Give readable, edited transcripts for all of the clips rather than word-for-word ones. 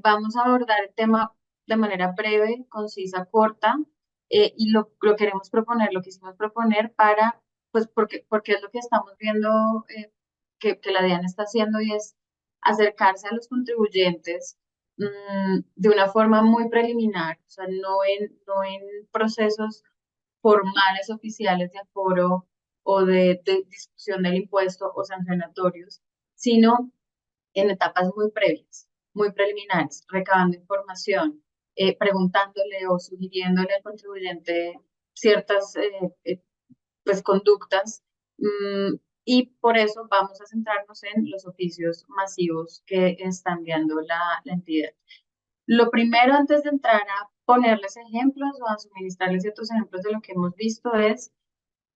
Vamos a abordar el tema de manera breve, concisa, corta, y lo queremos proponer, lo quisimos proponer para, pues, porque es lo que estamos viendo que la DIAN está haciendo y es acercarse a los contribuyentes de una forma muy preliminar, o sea, no en procesos formales oficiales de aforo o de discusión del impuesto o sancionatorios, sino en etapas muy previas, muy preliminares, recabando información, preguntándole o sugiriéndole al contribuyente ciertas pues, conductas. Y por eso vamos a centrarnos en los oficios masivos que está enviando la entidad. Lo primero, antes de entrar a ponerles ejemplos o a suministrarles ciertos ejemplos de lo que hemos visto, es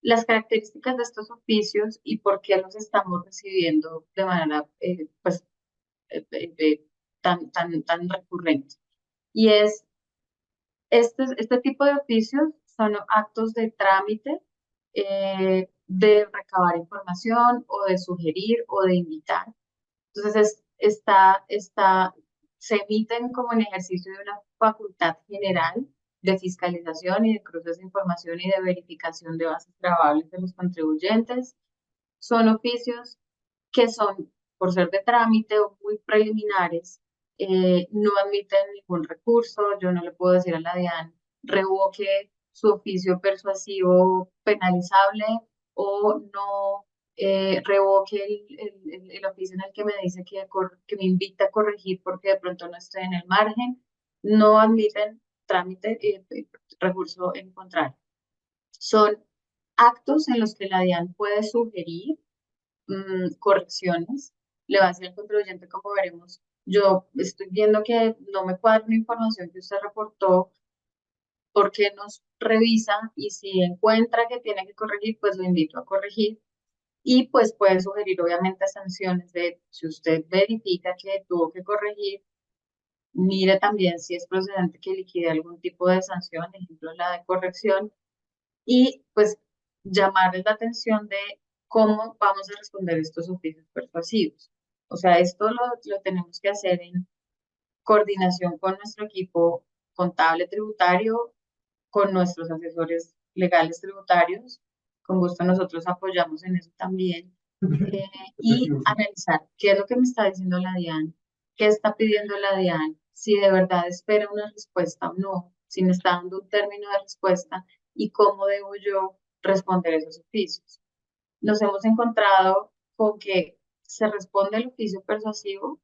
las características de estos oficios y por qué los estamos recibiendo de manera pues, tan recurrente. Y es, este tipo de oficios son actos de trámite, de recabar información o de sugerir o de invitar. Entonces, se emiten como en ejercicio de una facultad general de fiscalización y de cruces de información y de verificación de bases grabables de los contribuyentes. Son oficios que son, por ser de trámite o muy preliminares, no admiten ningún recurso. Yo no le puedo decir a la DIAN, revoque su oficio persuasivo penalizable o no revoque el oficio en el que me dice que me invita a corregir porque de pronto no estoy en el margen. No admiten trámite, recurso en contrario. Son actos en los que la DIAN puede sugerir correcciones, le va a decir al contribuyente, como veremos, yo estoy viendo que no me cuadra una información que usted reportó, porque nos revisa y si encuentra que tiene que corregir, pues lo invito a corregir. Y pues puede sugerir obviamente sanciones de si usted verifica que tuvo que corregir, mire también si es procedente que liquide algún tipo de sanción, ejemplo la de corrección, y pues llamarles la atención de cómo vamos a responder estos oficios persuasivos. O sea, esto lo tenemos que hacer en coordinación con nuestro equipo contable tributario, con nuestros asesores legales tributarios. Con gusto nosotros apoyamos en eso también. eh, y analizar qué es lo que me está diciendo la DIAN, qué está pidiendo la DIAN, si de verdad espera una respuesta o no, si me está dando un término de respuesta y cómo debo yo responder esos oficios. Nos hemos encontrado con que se responde el oficio persuasivo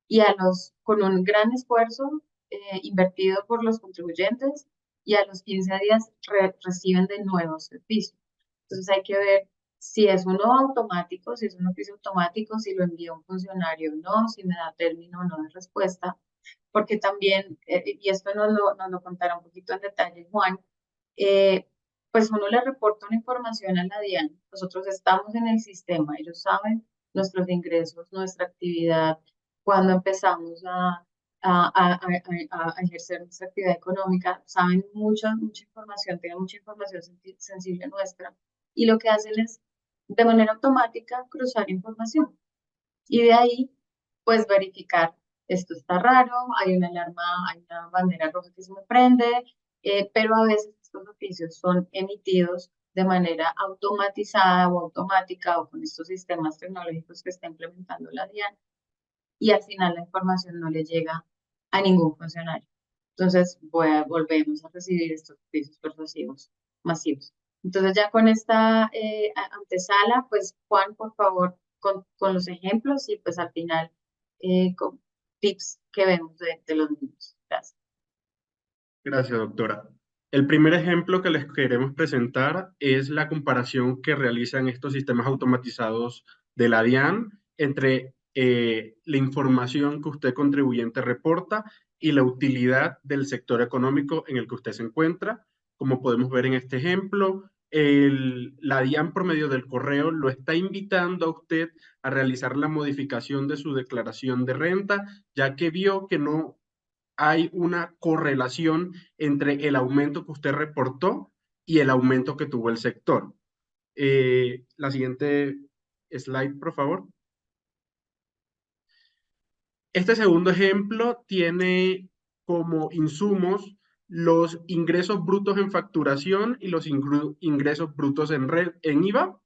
y con un gran esfuerzo invertido por los contribuyentes y a los 15 días reciben de nuevo servicio. Entonces hay que ver si es uno automático, si es un oficio automático, si lo envía un funcionario o no, si me da término o no de respuesta, porque también, y esto nos lo contará un poquito en detalle Juan, eh, pues uno le reporta una información a la DIAN, nosotros estamos en el sistema, ellos saben nuestros ingresos, nuestra actividad, cuando empezamos a ejercer nuestra actividad económica, saben mucha información, tienen mucha información sensible nuestra, y lo que hacen es, de manera automática, cruzar información. Y de ahí, pues verificar, esto está raro, hay una alarma, hay una bandera roja que se me prende, pero a veces estos oficios son emitidos de manera automatizada o automática o con estos sistemas tecnológicos que está implementando la DIAN y al final la información no le llega a ningún funcionario. Entonces, volvemos a recibir estos oficios persuasivos masivos. Entonces, ya con esta antesala, pues Juan, por favor, con los ejemplos y pues al final con tips que vemos de los niños. Gracias. Gracias, doctora. El primer ejemplo que les queremos presentar es la comparación que realizan estos sistemas automatizados de la DIAN entre la información que usted contribuyente reporta y la utilidad del sector económico en el que usted se encuentra. Como podemos ver en este ejemplo, la DIAN por medio del correo lo está invitando a usted a realizar la modificación de su declaración de renta, ya que vio que no hay una correlación entre el aumento que usted reportó y el aumento que tuvo el sector. La siguiente slide, por favor. Este segundo ejemplo tiene como insumos los ingresos brutos en facturación y los ingresos brutos en IVA.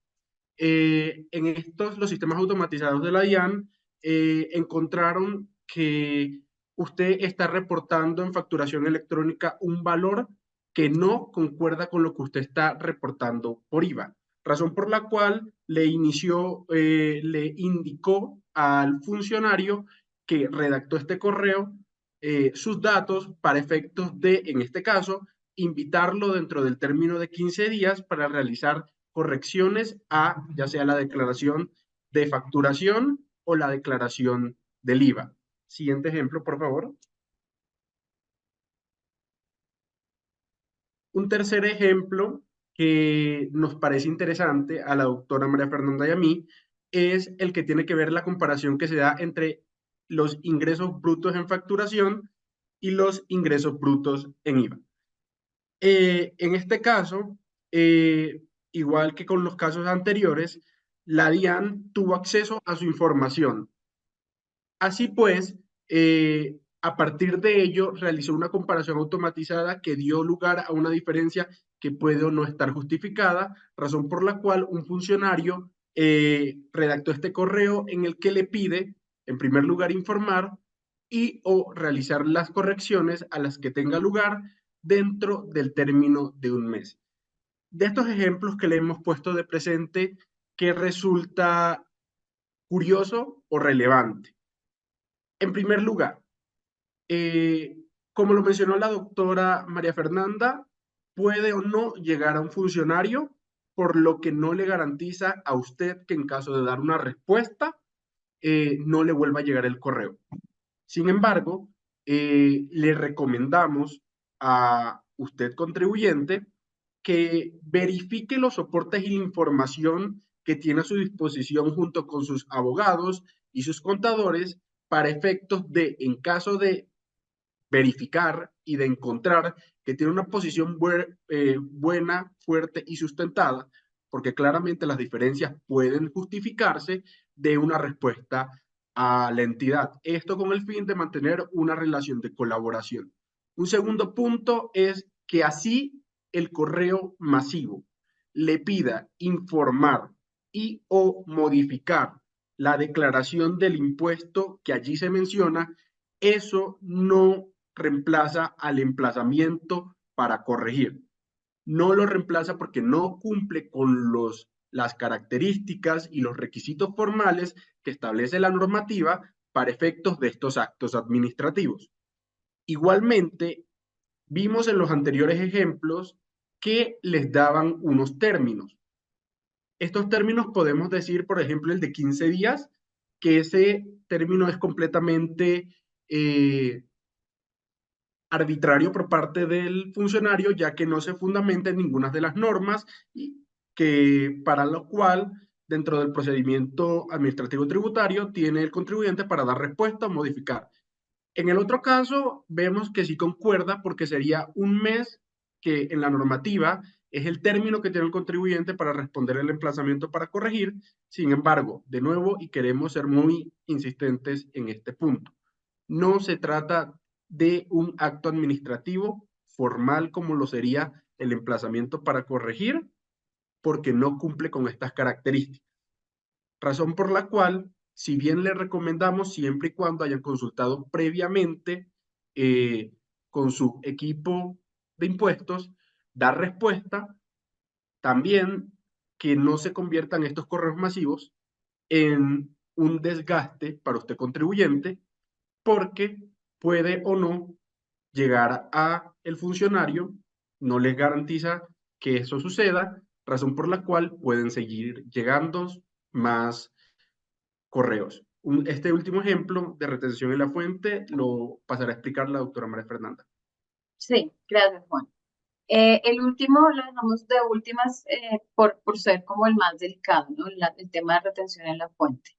En estos, los sistemas automatizados de la DIAN encontraron que usted está reportando en facturación electrónica un valor que no concuerda con lo que usted está reportando por IVA, razón por la cual le indicó al funcionario que redactó este correo sus datos para efectos de, en este caso, invitarlo dentro del término de 15 días para realizar correcciones a ya sea la declaración de facturación o la declaración del IVA. Siguiente ejemplo, por favor. Un tercer ejemplo que nos parece interesante a la doctora María Fernanda y a mí es el que tiene que ver la comparación que se da entre los ingresos brutos en facturación y los ingresos brutos en IVA. En este caso, igual que con los casos anteriores, la DIAN tuvo acceso a su información. Así pues, a partir de ello, realizó una comparación automatizada que dio lugar a una diferencia que puede o no estar justificada, razón por la cual un funcionario redactó este correo en el que le pide, en primer lugar, informar y o realizar las correcciones a las que tenga lugar dentro del término de un mes. De estos ejemplos que le hemos puesto de presente, ¿qué resulta curioso o relevante? En primer lugar, eh, como lo mencionó la doctora María Fernanda, puede o no llegar a un funcionario, por lo que no le garantiza a usted que en caso de dar una respuesta, no le vuelva a llegar el correo. Sin embargo, le recomendamos a usted contribuyente que verifique los soportes y la información que tiene a su disposición junto con sus abogados y sus contadores para efectos de, en caso de verificar y de encontrar que tiene una posición buena, fuerte y sustentada, porque claramente las diferencias pueden justificarse de una respuesta a la entidad. Esto con el fin de mantener una relación de colaboración. Un segundo punto es que así el correo masivo le pida informar y o modificar la declaración del impuesto que allí se menciona, eso no reemplaza al emplazamiento para corregir. No lo reemplaza porque no cumple con las características y los requisitos formales que establece la normativa para efectos de estos actos administrativos. Igualmente, vimos en los anteriores ejemplos que les daban unos términos. Estos términos podemos decir, por ejemplo, el de 15 días, que ese término es completamente arbitrario por parte del funcionario, ya que no se fundamenta en ninguna de las normas y que para lo cual dentro del procedimiento administrativo tributario tiene el contribuyente para dar respuesta o modificar. En el otro caso, vemos que sí concuerda porque sería un mes que en la normativa es el término que tiene el contribuyente para responder el emplazamiento para corregir. Sin embargo, de nuevo, y queremos ser muy insistentes en este punto, no se trata de un acto administrativo formal como lo sería el emplazamiento para corregir, porque no cumple con estas características. Razón por la cual, si bien le recomendamos siempre y cuando hayan consultado previamente con su equipo de impuestos, dar respuesta, también que no se conviertan estos correos masivos en un desgaste para usted contribuyente, porque puede o no llegar a el funcionario, no les garantiza que eso suceda, razón por la cual pueden seguir llegando más correos. Este último ejemplo de retención en la fuente lo pasará a explicar la doctora María Fernanda. Sí, gracias, Juan. El último lo dejamos de últimas por ser como el más delicado, ¿no? El tema de retención en la fuente.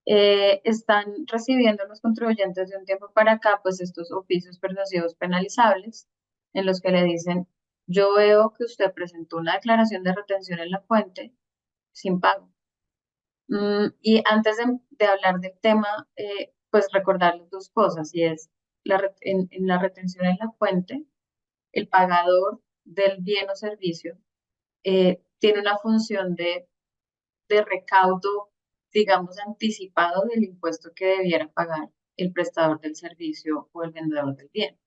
Están recibiendo los contribuyentes de un tiempo para acá, pues estos oficios persuasivos penalizables, en los que le dicen, yo veo que usted presentó una declaración de retención en la fuente sin pago. Y antes de hablar del tema, pues recordarles dos cosas, y es en la retención en la fuente, el pagador del bien o servicio tiene una función de recaudo, digamos, anticipado del impuesto que debiera pagar el prestador del servicio o el vendedor del bien.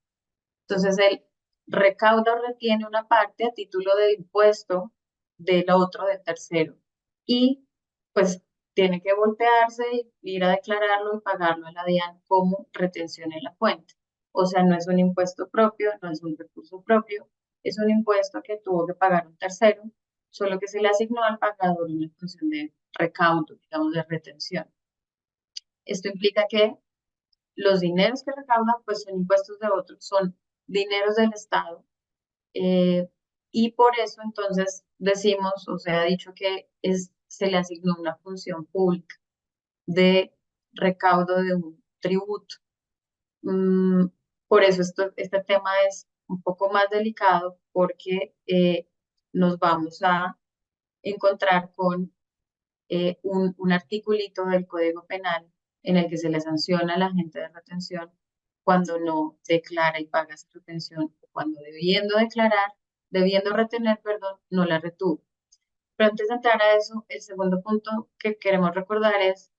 Entonces, él recauda o retiene una parte a título de impuesto del otro, del tercero, y pues tiene que voltearse, ir a declararlo y pagarlo a la DIAN como retención en la fuente. O sea, no es un impuesto propio, no es un recurso propio, es un impuesto que tuvo que pagar un tercero, solo que se le asignó al pagador una función de recaudo, digamos, de retención. Esto implica que los dineros que recaudan, pues son impuestos de otros, son dineros del Estado, eh, y por eso entonces decimos, o se ha dicho que se le asignó una función pública de recaudo de un tributo. Mm, por eso este tema es un poco más delicado porque nos vamos a encontrar con un articulito del Código Penal en el que se le sanciona al agente de retención cuando no declara y paga esa retención, o cuando debiendo retener, perdón, no la retuvo. Pero antes de entrar a eso, el segundo punto que queremos recordar es,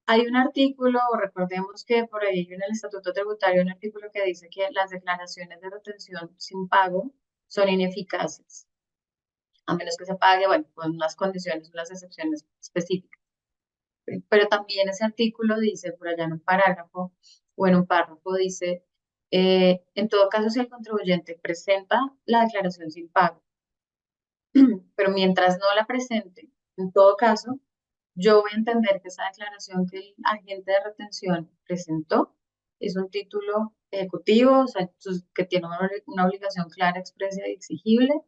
hay un artículo, o recordemos que por ahí en el Estatuto Tributario hay un artículo que dice que las declaraciones de retención sin pago son ineficaces, a menos que se pague, bueno, con unas condiciones, unas excepciones específicas. Pero también ese artículo dice, por allá en un parágrafo o en un párrafo, dice, en todo caso, si el contribuyente presenta la declaración sin pago, pero mientras no la presente, en todo caso, yo voy a entender que esa declaración que el agente de retención presentó es un título ejecutivo, o sea, que tiene una obligación clara, expresa y exigible,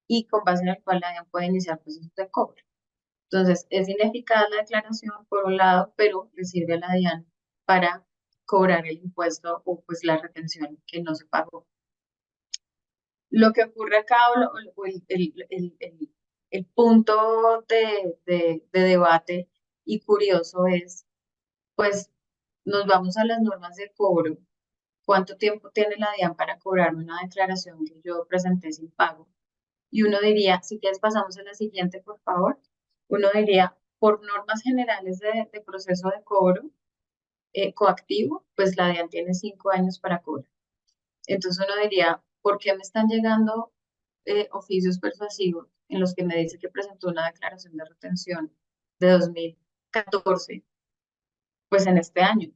y con base en el cual la DIAN puede iniciar procesos de cobro. Entonces, es ineficaz la declaración por un lado, pero le sirve a la DIAN para cobrar el impuesto o pues la retención que no se pagó. Lo que ocurre acá o el punto de debate y curioso es, pues nos vamos a las normas de cobro. ¿Cuánto tiempo tiene la DIAN para cobrar una declaración que yo presenté sin pago? Y uno diría, si quieres pasamos a la siguiente, por favor. Uno diría, por normas generales de proceso de cobro coactivo, pues la DIAN tiene 5 años para cobrar. Entonces uno diría, ¿por qué me están llegando oficios persuasivos en los que me dice que presentó una declaración de retención de 2014, pues en este año,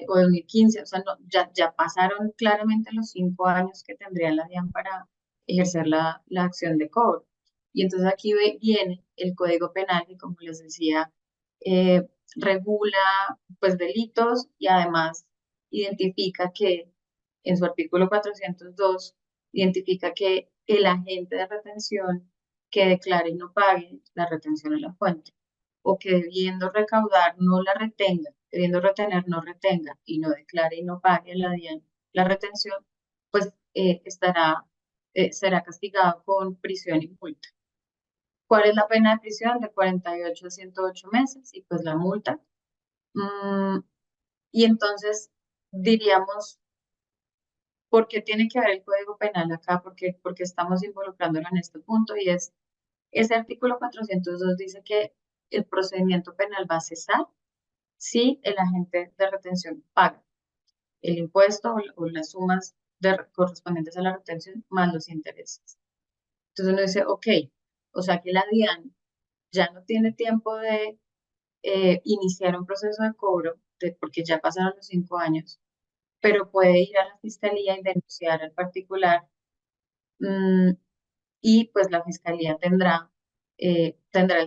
o 2015? O sea, no, ya pasaron claramente los 5 años que tendría la DIAN para ejercer la acción de cobro. Y entonces aquí viene el Código Penal que, como les decía, eh, regula pues delitos y además identifica que en su artículo 402 identifica que el agente de retención que declare y no pague la retención en la fuente, o que debiendo recaudar no la retenga, debiendo retener no retenga y no declare y no pague la DIAN la retención, pues será castigado con prisión y multa. ¿Cuál es la pena de prisión? De 48 a 108 meses y pues la multa. Mm, y entonces diríamos, ¿por qué tiene que haber el Código Penal acá? Porque estamos involucrándolo en este punto, y es, ese artículo 402 dice que el procedimiento penal va a cesar si el agente de retención paga el impuesto o las sumas correspondientes a la retención más los intereses. Entonces uno dice, ok, o sea que la DIAN ya no tiene tiempo de iniciar un proceso de cobro, porque ya pasaron los 5 años, pero puede ir a la fiscalía y denunciar al particular, mm, y pues la fiscalía tendrá el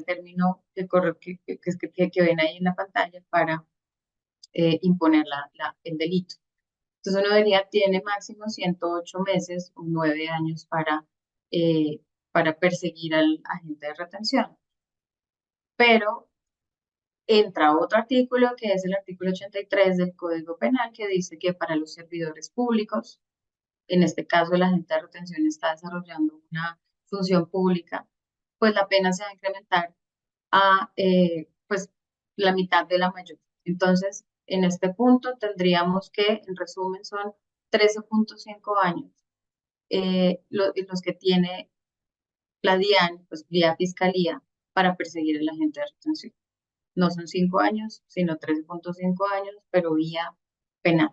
término que ven ahí en la pantalla para imponer el delito. Entonces uno diría, tiene máximo 108 meses o 9 años eh, para perseguir al agente de retención. Pero entra otro artículo que es el artículo 83 del Código Penal, que dice que para los servidores públicos, en este caso el agente de retención está desarrollando una función pública, pues la pena se va a incrementar a pues la mitad de la mayor. Entonces, en este punto tendríamos que, en resumen, son 13,5 años los que tiene la DIAN, pues vía fiscalía, para perseguir al agente de retención. No son 5 años, sino 13,5 años, pero vía penal.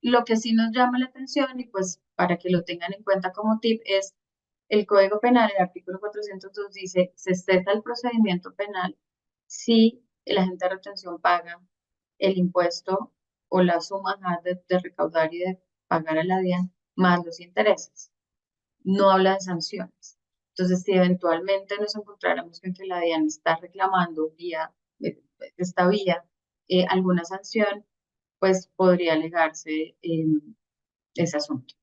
Lo que sí nos llama la atención, y pues para que lo tengan en cuenta como tip, es el Código Penal, el artículo 402 dice, se cesa el procedimiento penal si el agente de retención paga el impuesto o la suma de recaudar y de pagar a la DIAN más los intereses. No habla de sanciones. Entonces, si eventualmente nos encontráramos con que la DIAN está reclamando vía esta vía alguna sanción, pues podría alegarse ese asunto.